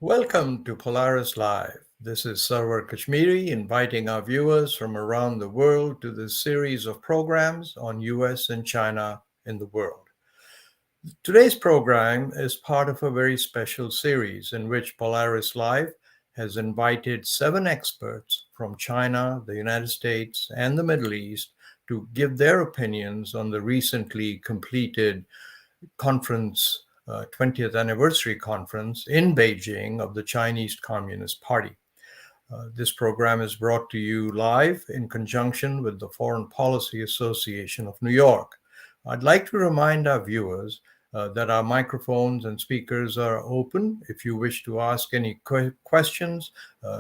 Welcome to Polaris Live. This is Sarwar Kashmeri inviting our viewers from around the world to this series of programs on U.S. and China in the world. Today's program is part of a very special series in which Polaris Live has invited 7 experts from China, the United States, and the Middle East to give their opinions on the recently completed conference, 20th anniversary conference in Beijing of the Chinese Communist Party. This program is brought to you live in conjunction with the Foreign Policy Association of New York. I'd like to remind our viewers that our microphones and speakers are open. If you wish to ask any questions,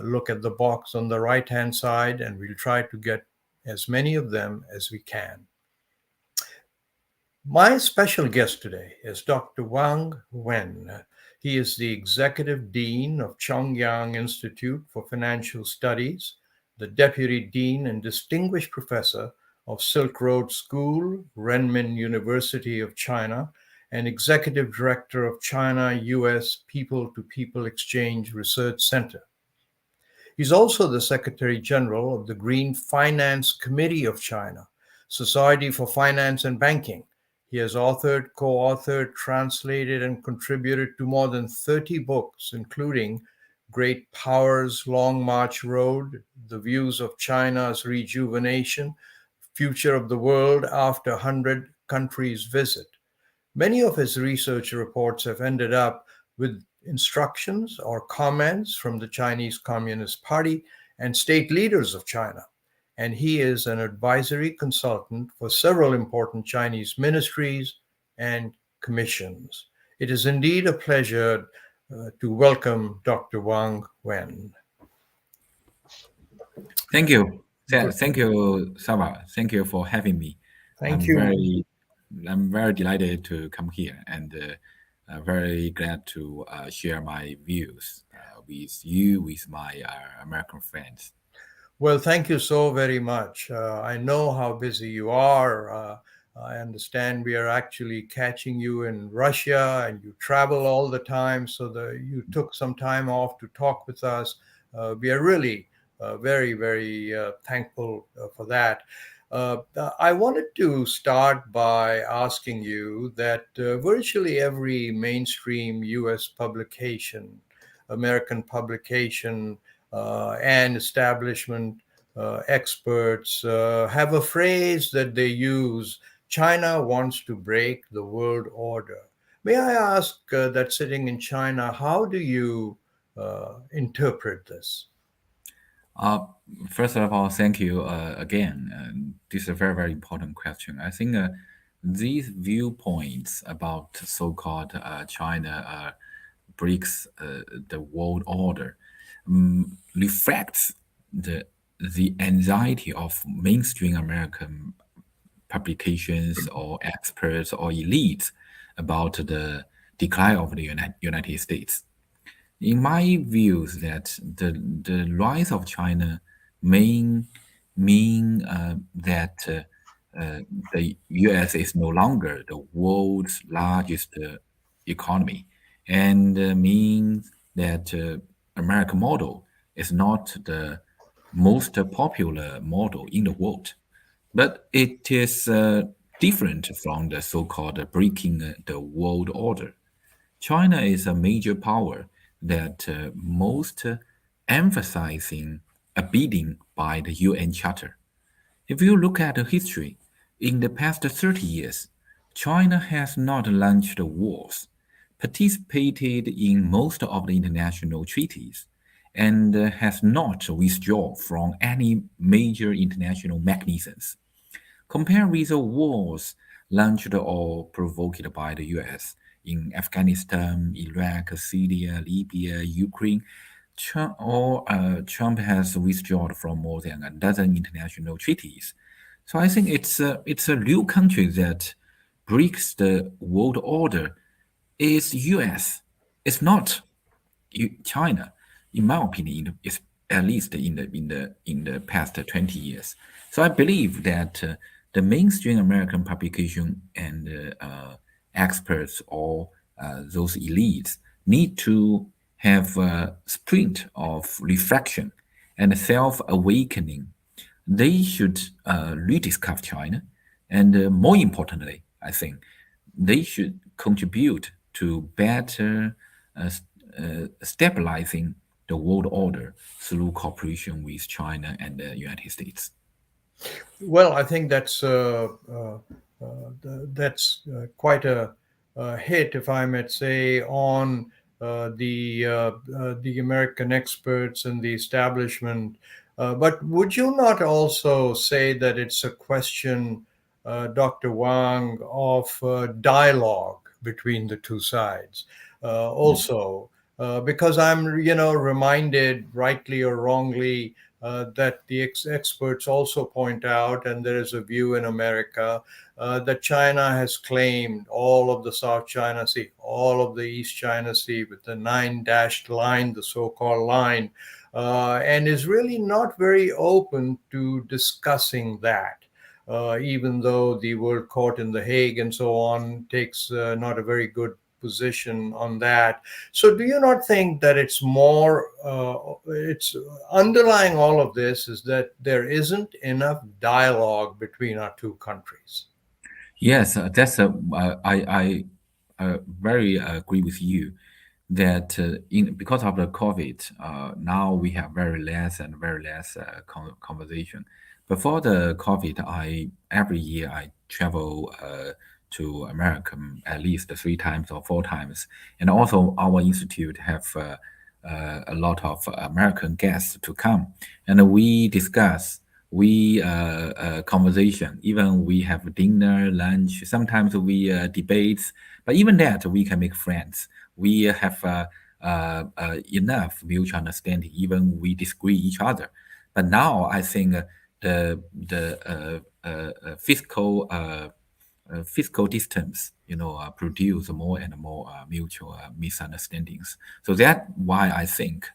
look at the box on the right-hand side, and we'll try to get as many of them as we can. My special guest today is Dr. Wang Wen. He is the Executive Dean of Chongyang Institute for Financial Studies, the Deputy Dean and Distinguished Professor of Silk Road School, Renmin University of China, and Executive Director of China-U.S. People-to-People Exchange Research Center. He's also the Secretary General of the Green Finance Committee of China, Society for Finance and Banking. He has authored, co-authored, translated, and contributed to more than 30 books, including Great Powers, Long March Road, The Views of China's Rejuvenation, Future of the World After 100 Countries Visit. Many of his research reports have ended up with instructions or comments from the Chinese Communist Party and state leaders of China. And he is an advisory consultant for several important Chinese ministries and commissions. It is indeed a pleasure to welcome Dr. Wang Wen. Thank you. Thank you, Sarwar. Thank you for having me. Thank you. I'm very delighted to come here and very glad to share my views with you, with my American friends. Well, thank you so very much. I know how busy you are. I understand we are actually catching you in Russia and you travel all the time, so you took some time off to talk with us. We are really very, very thankful for that. I wanted to start by asking you that virtually every mainstream U.S. publication, American publication, and establishment experts have a phrase that they use: China wants to break the world order. May I ask that sitting in China, how do you interpret this? First of all, thank you again. This is a very, very important question. I think these viewpoints about so-called China breaks the world order reflects the anxiety of mainstream American publications or experts or elites about the decline of the United States. In my views, that the rise of China mean that the U.S. is no longer the world's largest economy, and means that American model is not the most popular model in the world, but it is different from the so-called breaking the world order. China is a major power that most emphasizing abiding by the UN Charter. If you look at the history, in the past 30 years, China has not launched wars, participated in most of the international treaties, and has not withdrawn from any major international mechanisms. Compared with the wars launched or provoked by the US in Afghanistan, Iraq, Syria, Libya, Ukraine, Trump has withdrawn from more than a dozen international treaties. So I think it's a real country that breaks the world order is US. It's not China, in my opinion. It's at least in the past 20 years. So I believe that the mainstream American publication and experts or those elites need to have a sprint of reflection and self-awakening. They should rediscover China, and more importantly, I think they should contribute to better stabilizing the world order through cooperation with China and the United States. Well, I think that's quite a hit, if I might say, on the American experts and the establishment. But would you not also say that it's a question, Dr. Wang, of dialogue between the two sides? Also, because I'm, reminded, rightly or wrongly, that the experts also point out, and there is a view in America, that China has claimed all of the South China Sea, all of the East China Sea with the nine dashed line, the so called line, and is really not very open to discussing that. Even though the World Court in The Hague and so on takes not a very good position on that. So, do you not think that it's underlying all of this is that there isn't enough dialogue between our two countries? Yes, that's a, I very agree with you that in because of the COVID, now we have very less and very less conversation. Before the COVID, I every year I travel to America at least 3 times or 4 times, and also our institute have a lot of American guests to come, and we discuss we conversation, even we have dinner lunch, sometimes we debates, but even that we can make friends. We have enough mutual understanding, even we disagree each other. But now I think the physical distance, produce more and more mutual misunderstandings. So that's why I think,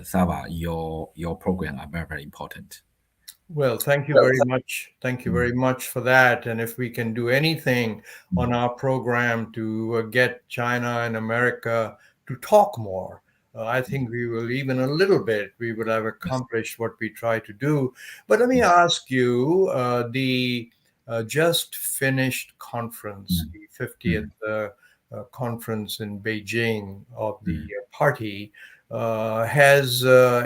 Sava, your program are very, very important. Well, thank you very much. Thank you very much for that. And if we can do anything on our program to get China and America to talk more, I think we will, even a little bit, we would have Yes. accomplished what we try to do. But let me ask you, the just finished conference, Mm, the 50th mm, conference in Beijing of the mm, party, has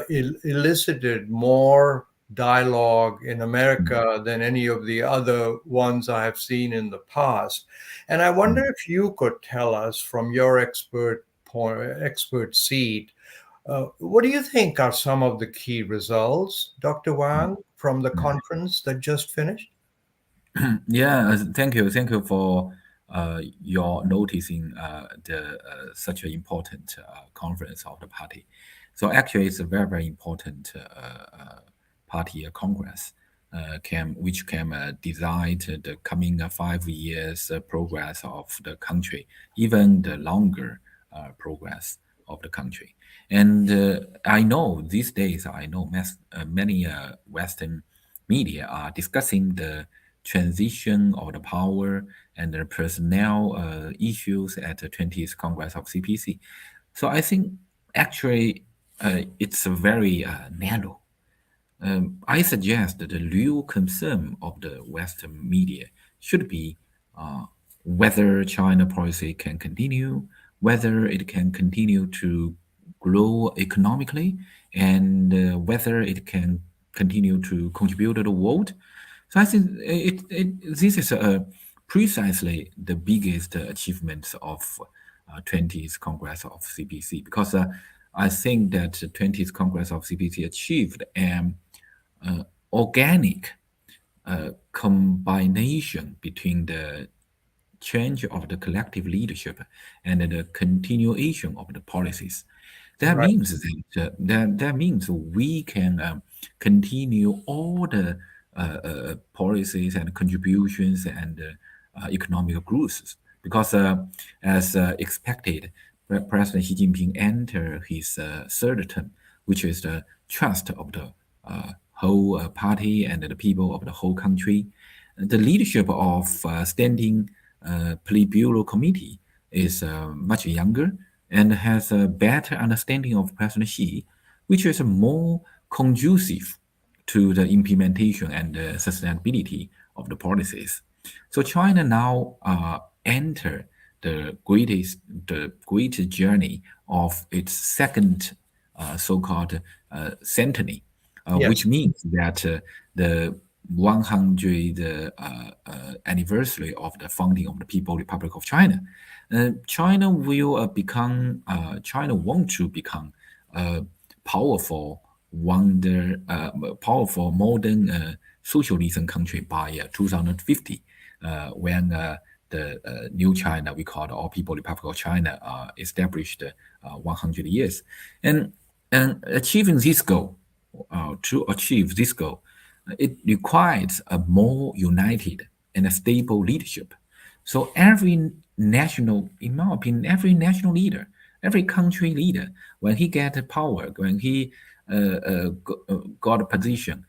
elicited more dialogue in mm, America than any of the other ones I have seen in the past. And I mm, wonder if you could tell us from your expert seat, what do you think are some of the key results, Dr. mm, Wang, from the mm. conference that just finished? Yeah, thank you for your noticing the such an important conference of the party. So actually, it's a very very important party congress, which can decide the coming 5 years progress of the country, even the longer progress of the country. And I know these days, I know many Western media are discussing the transition of the power and the personnel issues at the 20th Congress of CPC. So I think actually it's a very narrow. I suggest that the real concern of the Western media should be uh, whether China policy can continue, whether it can continue to grow economically, and whether it can continue to contribute to the world. So I think this is precisely the biggest achievement of 20th Congress of CPC, because I think that the 20th Congress of CPC achieved an organic combination between the change of the collective leadership and the continuation of the policies. That Right. means that means we can continue all the policies and contributions and economic growth, because as expected, President Xi Jinping entered his third term, which is the trust of the whole party and the people of the whole country. The leadership of standing Politburo committee is much younger, and has a better understanding of President Xi, which is more conducive to the implementation and the sustainability of the policies. So China now enter the great journey of its second so-called centenary, which Yes. means that the 100th anniversary of the founding of the People Republic of China. China want to become a powerful, powerful modern socialism country by 2050, when the new China, we call the All People Republic of China, established 100 years. And, and achieving this goal, to achieve this goal, it requires a more united and a stable leadership. So every national, in my opinion, every national leader, every country leader, when he get power, when he got a position,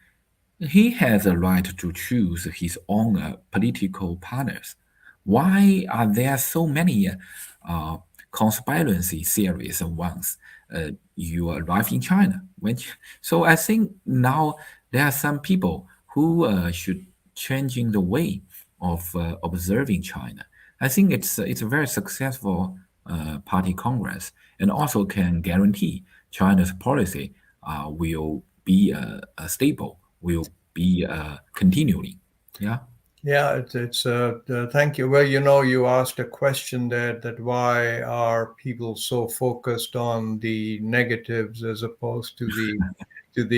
he has a right to choose his own political partners. Why are there so many uh, conspiracy theories once you arrive in China? So I think now there are some people who should changing the way of observing China. I think it's a very successful party congress, and also can guarantee China's policy will be stable, will be continuing. Yeah. Yeah, thank you. Well, you asked a question there, that why are people so focused on the negatives as opposed to the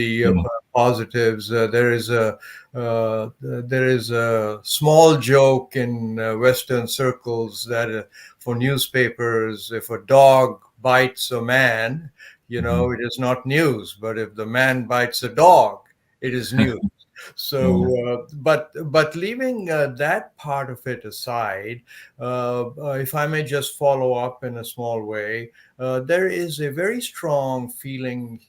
Yeah. positives. There is a small joke in Western circles that for newspapers, if a dog bites a man, Mhm. it is not news. But if the man bites a dog, it is news. So, Yeah. but leaving that part of it aside, if I may just follow up in a small way, there is a very strong feeling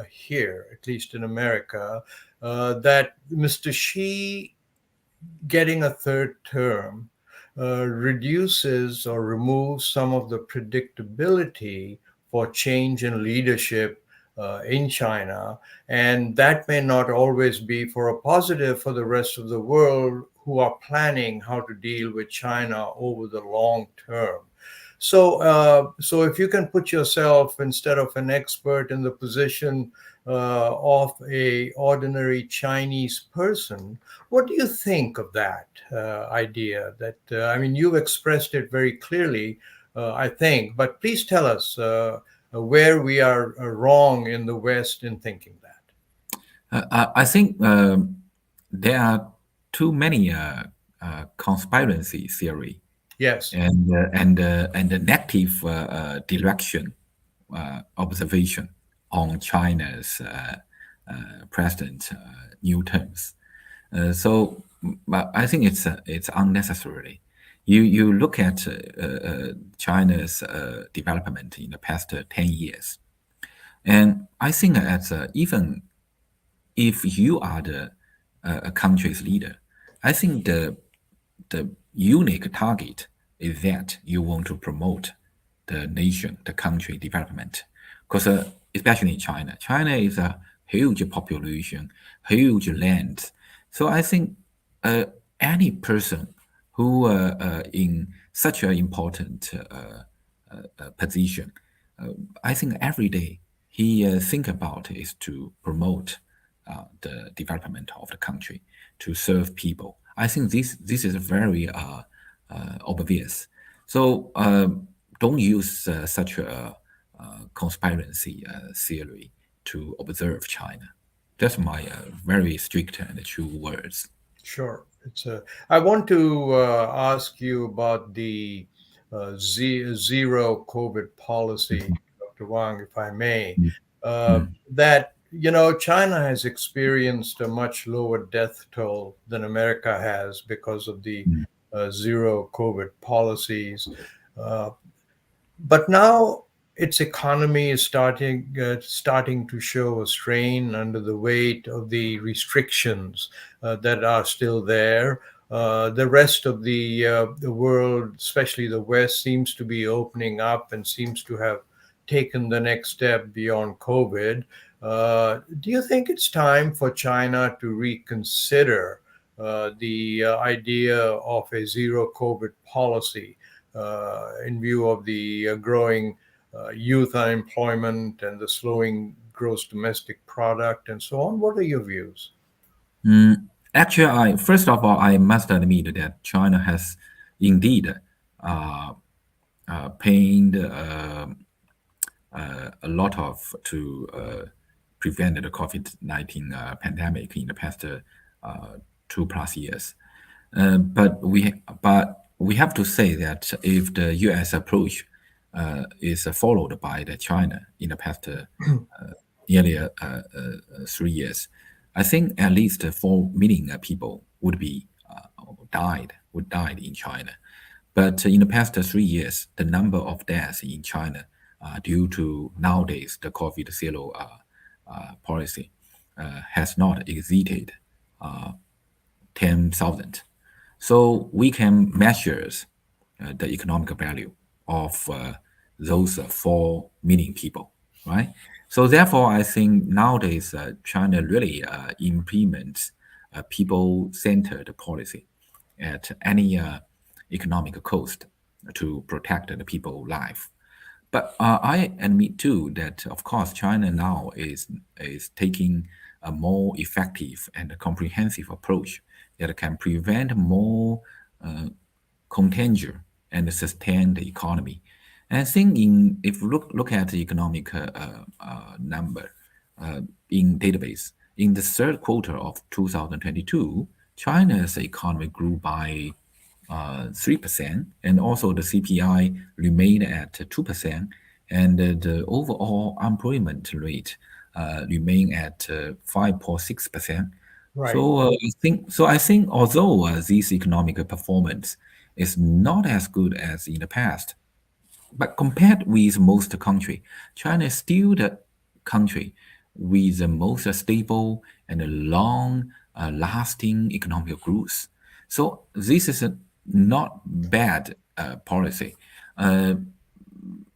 here, at least in America, that Mr. Xi getting a third term reduces or removes some of the predictability for change in leadership in China. And that may not always be for a positive for the rest of the world who are planning how to deal with China over the long term. So if you can put yourself, instead of an expert, in the position of a ordinary Chinese person, what do you think of that idea? That I mean, you've expressed it very clearly, I think. But please tell us where we are wrong in the West in thinking that. I think there are too many conspiracy theory Yes. and the negative direction observation on China's president new terms. But I think it's unnecessary. You look at China's development in the past 10 years, and I think as even if you are the a country's leader, I think the unique target is that you want to promote the nation, the country development. Because especially in China, China is a huge population, huge land. So I think uh, any person who in such an important position, I think every day he think about is to promote the development of the country, to serve people. I think this is very obvious. So don't use such a conspiracy theory to observe China. That's my very strict and true words. Sure. I want to ask you about the zero COVID policy, Mhm. Dr. Wang, if I may. Mm, mm, That, China has experienced a much lower death toll than America has because of the mm, zero COVID policies. Uh, but now its economy is starting to show a strain under the weight of the restrictions that are still there. The rest of the world, especially the West, seems to be opening up and seems to have taken the next step beyond COVID. Do you think it's time for China to reconsider the idea of a zero COVID policy in view of the growing youth unemployment and the slowing gross domestic product and so on? What are your views? Actually, I first of all, I must admit that China has indeed uh, paid a lot of to prevent the COVID-19 pandemic in the past 2+ years. But we have to say that if the U.S. approach is followed by the China in the past nearly 3 years, I think at least 4 million people would died in China. But in the past 3 years, the number of deaths in China due to nowadays the COVID zero policy has not exceeded 10,000. So we can measure the economic value of those 4 million people, right? So therefore, I think nowadays China really implements a people-centered policy at any economic cost to protect the people life. But I admit too that of course China now is taking a more effective and comprehensive approach that can prevent more contagion and sustain the economy. And I think if we look at the economic number in database in the third quarter of 2022, China's economy grew by 3%, and also the CPI remained at 2%, and the overall employment rate remained at 5.6%. Right. So I think although this economic performance is not as good as in the past, but compared with most country, China is still the country with the most stable and long lasting economic growth. So this is a not bad policy. Uh,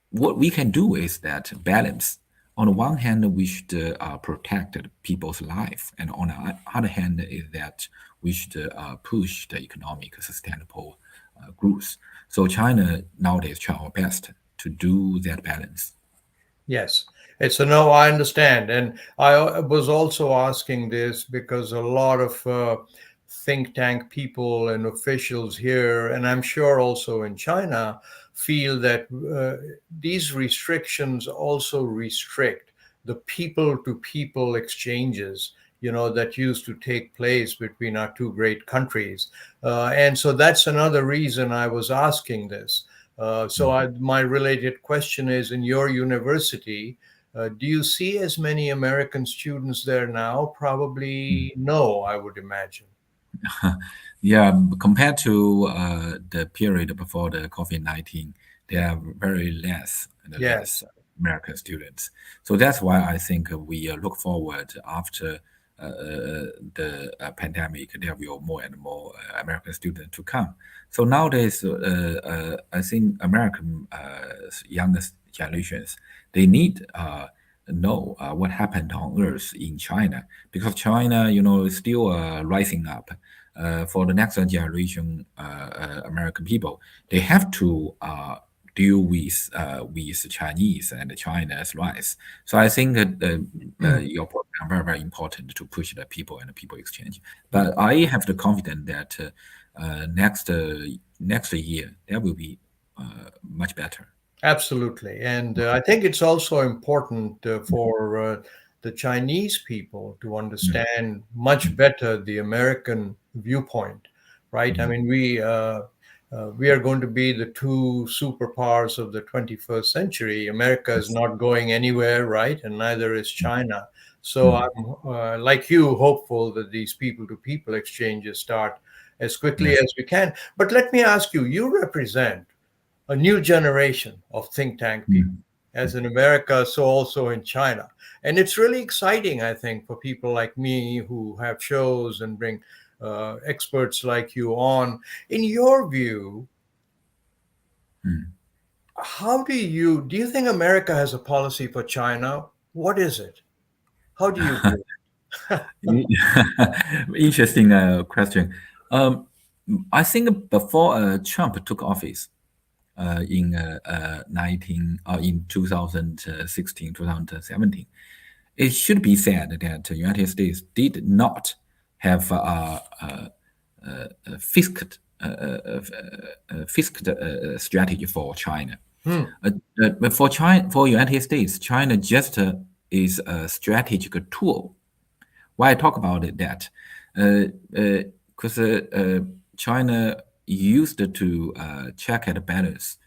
what we can do is that balance. On the one hand, we should protect the people's life, and on the other hand, is that we should push the economic sustainable growth. So China nowadays try our best to do that balance. Yes, it's a no, I understand. And I was also asking this because a lot of think tank people and officials here, and I'm sure also in China, feel that these restrictions also restrict the people to people exchanges, that used to take place between our two great countries. And so that's another reason I was asking this. My related question is, in your university, do you see as many American students there now? Mm. Probably no, I would imagine. Yeah, compared to the period before the COVID-19, there are very less and Yes, less American students. So that's why I think we look forward after the pandemic, there will more and more American students to come. So nowadays, I think American youngest generations, they need know what happened on Earth in China, because China, is still rising up. For the next generation American people, they have to deal with Chinese and China's rise. So I think that your program very very important to push the people and the people exchange. But I have the confidence that next year there will be much better. absolutely. And I think it's also important for the Chinese people to Mm, understand much mm, better the American viewpoint, right? I mm. mean, we are going to be the two superpowers of the 21st century. America is Yes. not going anywhere, right? And neither is Mm, China. So mm. I'm, like you, hopeful that these people to people exchanges start as quickly Yes. as we can. But let me ask you, you represent a new generation of think tank people, Mm, as mm, in America, so also in China. And it's really exciting, I think, for people like me who have shows and bring experts like you on. In your view, Mm. how do you think America has a policy for China? What is it? How do you view it? Interesting question. Um, I think before Trump took office in 2016, 2017, it should be said that the United States did not have a fixed strategy for China. Hmm. But for China, for United States, China just is a strategic tool. Why I talk about it that because China used to check and balance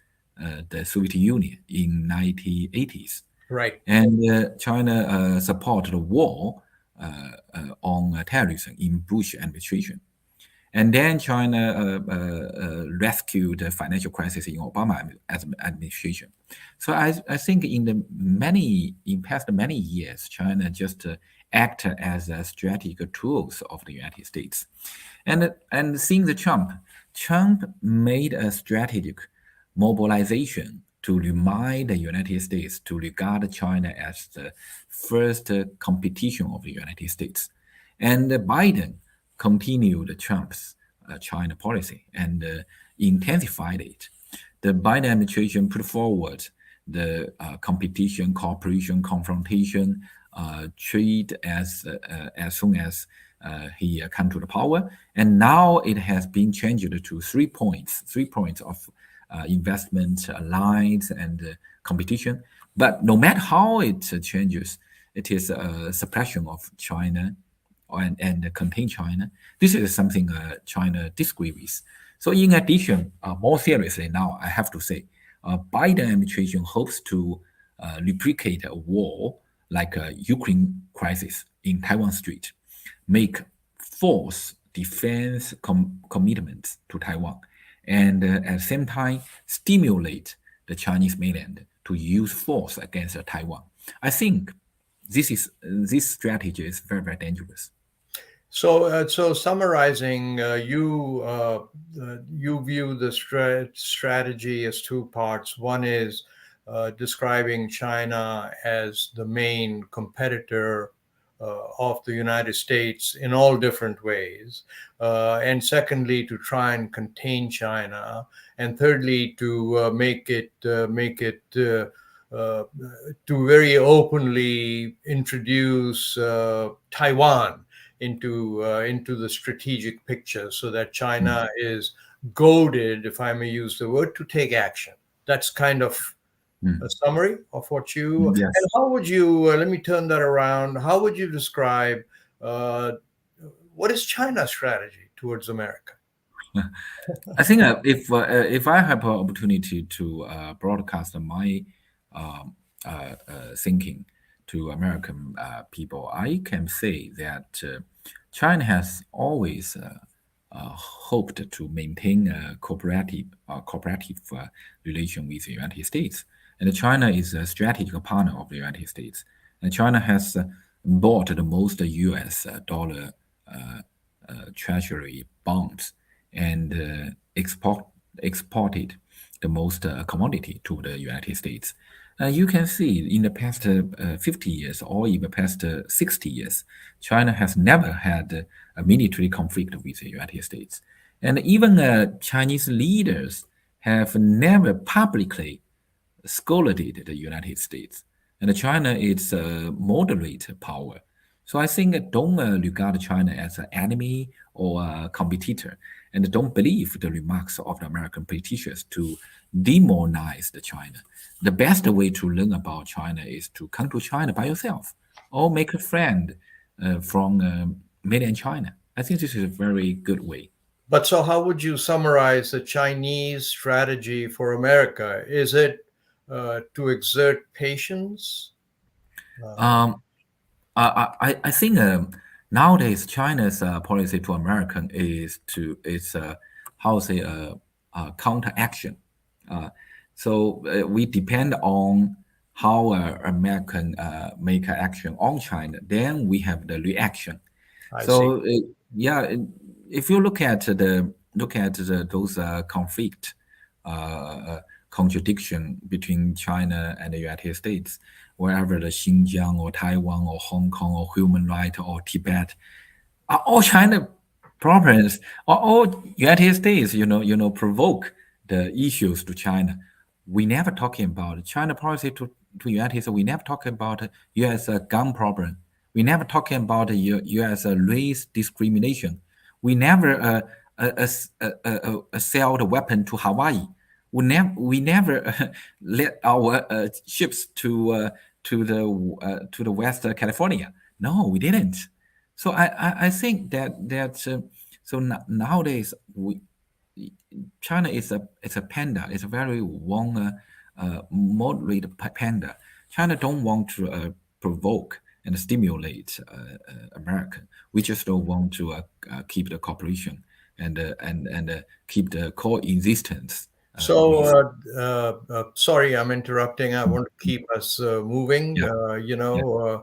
the Soviet Union in 1980s, Right. and China supported the war on terrorism in Bush administration. And then China rescued the financial crisis in Obama administration. So I think in past many years, China just act as a strategic tools of the United States. And seeing the Trump made a strategic mobilization to remind the United States to regard China as the first competition of the United States. And Biden continued Trump's China policy and intensified it. The Biden administration put forward the competition, cooperation, confrontation, trade as soon as he come to the power, and now it has been changed to 3 points, 3 points of investment, alliance, and competition. But no matter how it changes, it is a suppression of China and contain China. This is something China disagree with. So in addition, more seriously now, I have to say, Biden administration hopes to replicate a war like a Ukraine crisis in Taiwan Strait, make force defense commitments to Taiwan, and at the same time stimulate the Chinese mainland to use force against Taiwan. I think this strategy is very, very dangerous. So summarizing, you view the strategy as two parts. One is describing China as the main competitor of the United States in all different ways, and secondly, to try and contain China, and thirdly, to to very openly introduce Taiwan into the strategic picture, so that Mm, China is goaded, if I may use the word, to take action. That's kind of a mm, summary of what you. And yes. how would you? Let me turn that around. How would you describe uh, what is China's strategy towards America? I think if I have an opportunity to broadcast my um, thinking to American people, I can say that China has always hoped to maintain a cooperative relation with the United States, and China is a strategic partner of the United States, and China has bought the most U.S. dollar treasury bonds and exported the most commodity to the United States. You can see in the past 50 years or even past 60 years, China has never had a military conflict with the United States. And even Chinese leaders have never publicly scolded the United States. And China is a moderate power. So I think don't regard China as an enemy or a competitor, and don't believe the remarks of the American politicians to demonize the China. The best way to learn about China is to come to China by yourself or make a friend from mainland China. I think this is a very good way. But so, how would you summarize the Chinese strategy for America? Is it to exert patience? Uh, Um, I think nowadays China's policy to American is how to say counteraction. Uh, so we depend on how American make an action on China. Then we have the reaction. I see. So yeah, if you look at those conflict, contradiction between China and the United States, wherever the Xinjiang or Taiwan or Hong Kong or human rights or Tibet, are all China problems, are all United States, provoke the issues to China. We never talking about China policy to United States. We never talking about U.S. Gun problem. We never talking about U.S. Race discrimination. We never sell the weapon to Hawaii. We never let our ships to the West California. No, we didn't. So I think that nowadays China is a panda. It's a very long, moderate panda. China don't want to provoke and stimulate America. We just don't want to keep the cooperation and keep the coexistence So, with. sorry, I'm interrupting. I want to keep us moving. Yeah, yeah.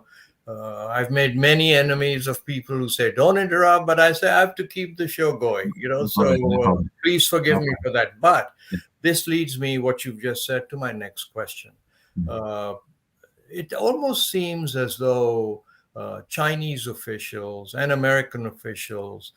I've made many enemies of people who say, don't interrupt, but I say I have to keep the show going, No so problem. No problem. please forgive No me problem. for that. But Yeah. this leads me, what you've just said, to my next question. Mm. Uh, it almost seems as though Chinese officials and American officials,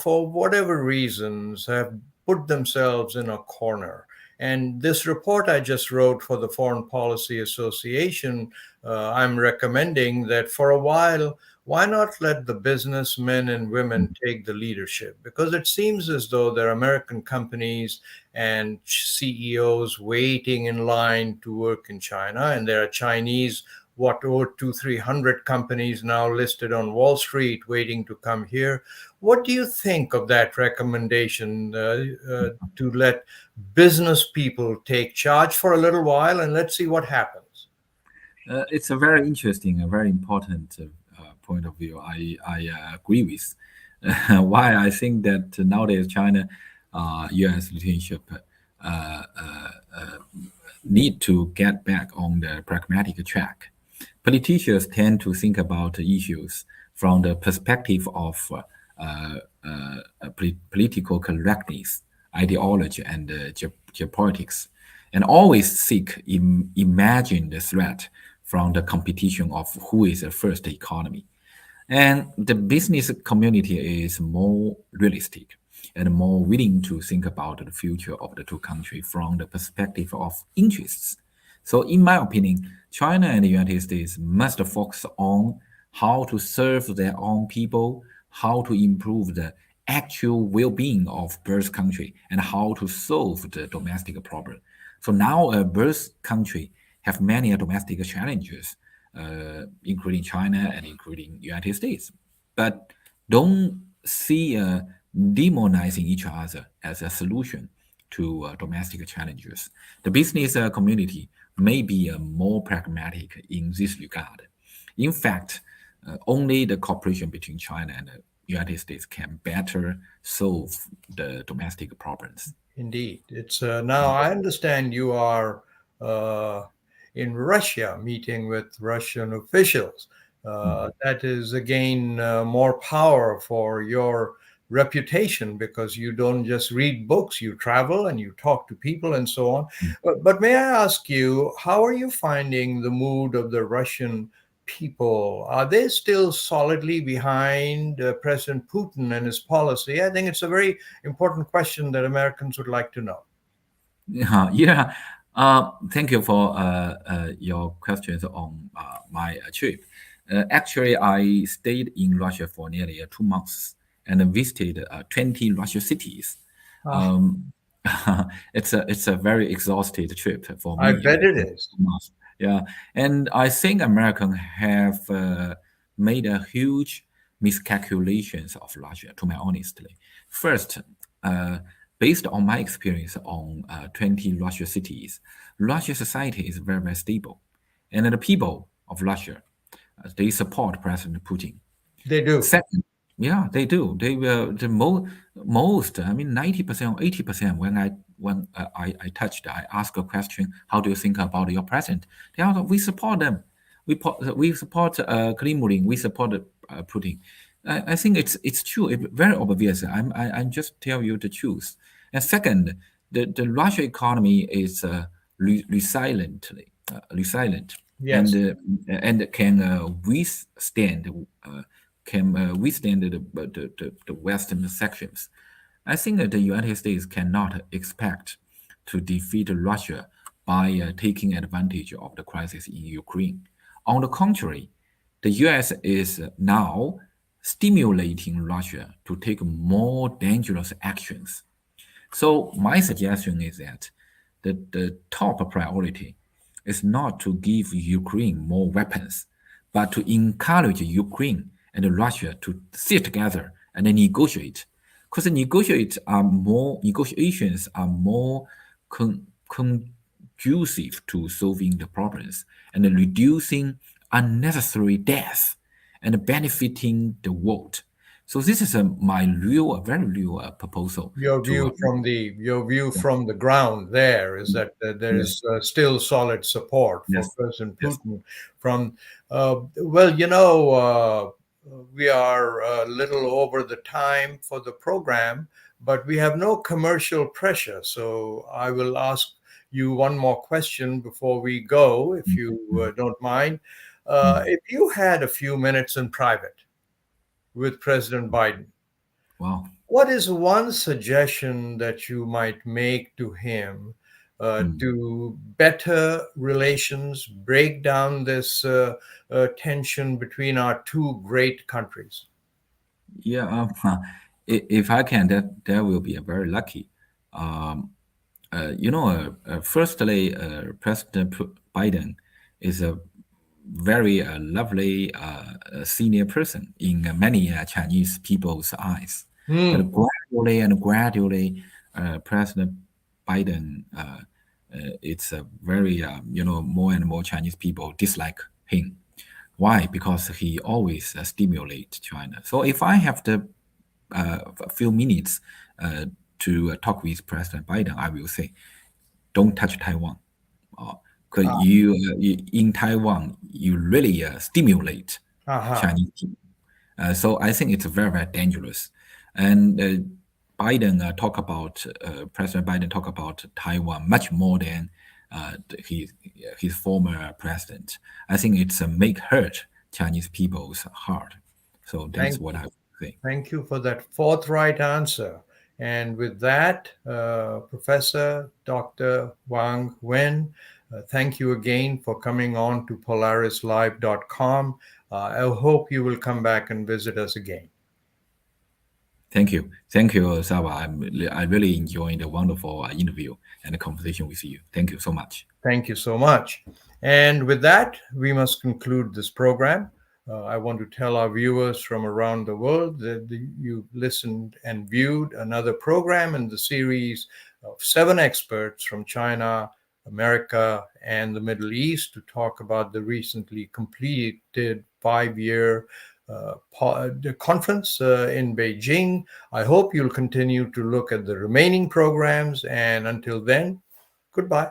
for whatever reasons, have put themselves in a corner. And this report I just wrote for the Foreign Policy Association, I'm recommending that for a while, why not let the businessmen and women take the leadership? Because it seems as though there are American companies and CEOs waiting in line to work in China, and there are Chinese, over 200-300 companies now listed on Wall Street waiting to come here. What do you think of that recommendation to let business people take charge for a little while, and let's see what happens? It's a very interesting, a very important point of view. I agree with. Why I think that nowadays China, U.S. relationship need to get back on the pragmatic track. Politicians tend to think about the issues from the perspective of political correctness, ideology, and geopolitics, and always seek imagine the threat from the competition of who is the first economy. And the business community is more realistic and more willing to think about the future of the two countries from the perspective of interests. So, in my opinion, China and the United States must focus on how to serve their own people, how to improve the actual well-being of both country, and how to solve the domestic problem. So now, both country have many domestic challenges, including China and including United States, but don't see demonizing each other as a solution to domestic challenges. The business community may be more pragmatic in this regard. In fact, only the cooperation between China and the United States can better solve the domestic problems. Indeed. It's now I understand you are uh, in Russia meeting with Russian officials. Mhm. That is again more power for your reputation, because you don't just read books, you travel and you talk to people and so on. But may I ask you, how are you finding the mood of the Russian people? Are they still solidly behind President Putin and his policy? I think it's a very important question that Americans would like to know. Yeah, yeah. Thank you for your questions on my trip. Actually, I stayed in Russia for nearly 2 months and visited 20 Russian cities. Ah, Um, it's a very exhausted trip for I me. bet it For is. 2 months. Yeah, and I think Americans have made a huge miscalculations of Russia. To my honestly, first. Uh, Based on my experience on 20 Russia cities, Russia society is very, very stable. And the people of Russia, they support President Putin. They do. Second, yeah, they do. They will most. I mean, 90% or 80%. When I touched, I ask a question. How do you think about your president? They answer, we support them. we support Kremlin, we support Putin. I think it's true. It's very obvious. I'm just tell you the truth. And second, the Russia economy is resilient, Yes. and can withstand the Western sanctions. I think that the United States cannot expect to defeat Russia by taking advantage of the crisis in Ukraine. On the contrary, the US is now stimulating Russia to take more dangerous actions. So my suggestion is that the top priority is not to give Ukraine more weapons, but to encourage Ukraine and Russia to sit together and negotiate. Because negotiations are more conducive to solving the problems and reducing unnecessary death and benefiting the world. So this is my very real proposal to. Your view from the ground there is that there Yes, is still solid support for yes, President yes. Putin. From well, we are a little over the time for the program, but we have no commercial pressure. So I will ask you one more question before we go, if Mm, you mm, don't mind. mm. If you had a few minutes in private with President Biden, Wow. what is one suggestion that you might make to him Mm. to better relations, break down this tension between our two great countries? Yeah, if I can, that will be a very lucky. Um, firstly, Biden is a very lovely senior person in many Chinese people's eyes. But Hmm. gradually, President Biden, it's a very more and more Chinese people dislike him. Why? Because he always stimulates China. So if I have a few minutes to talk with President Biden, I will say, don't touch Taiwan. Because in Taiwan, you really stimulate Aha. Chinese people. So I think it's very, very dangerous. And President Biden talk about Taiwan much more than his former president. I think it's make hurt Chinese people's heart. So that's Thank what you. I would say. Thank you for that forthright answer. And with that, Professor Dr. Wang Wen, thank you again for coming on to PolarisLive.com. I hope you will come back and visit us again. Thank you, Sarwar. I really enjoyed the wonderful interview and the conversation with you. Thank you so much. Thank you so much. And with that, we must conclude this program. I want to tell our viewers from around the world that you listened and viewed another program in the series of 7 experts from China, America, and the Middle East to talk about the recently completed 5-year the conference in Beijing. I hope you'll continue to look at the remaining programs. And until then, goodbye.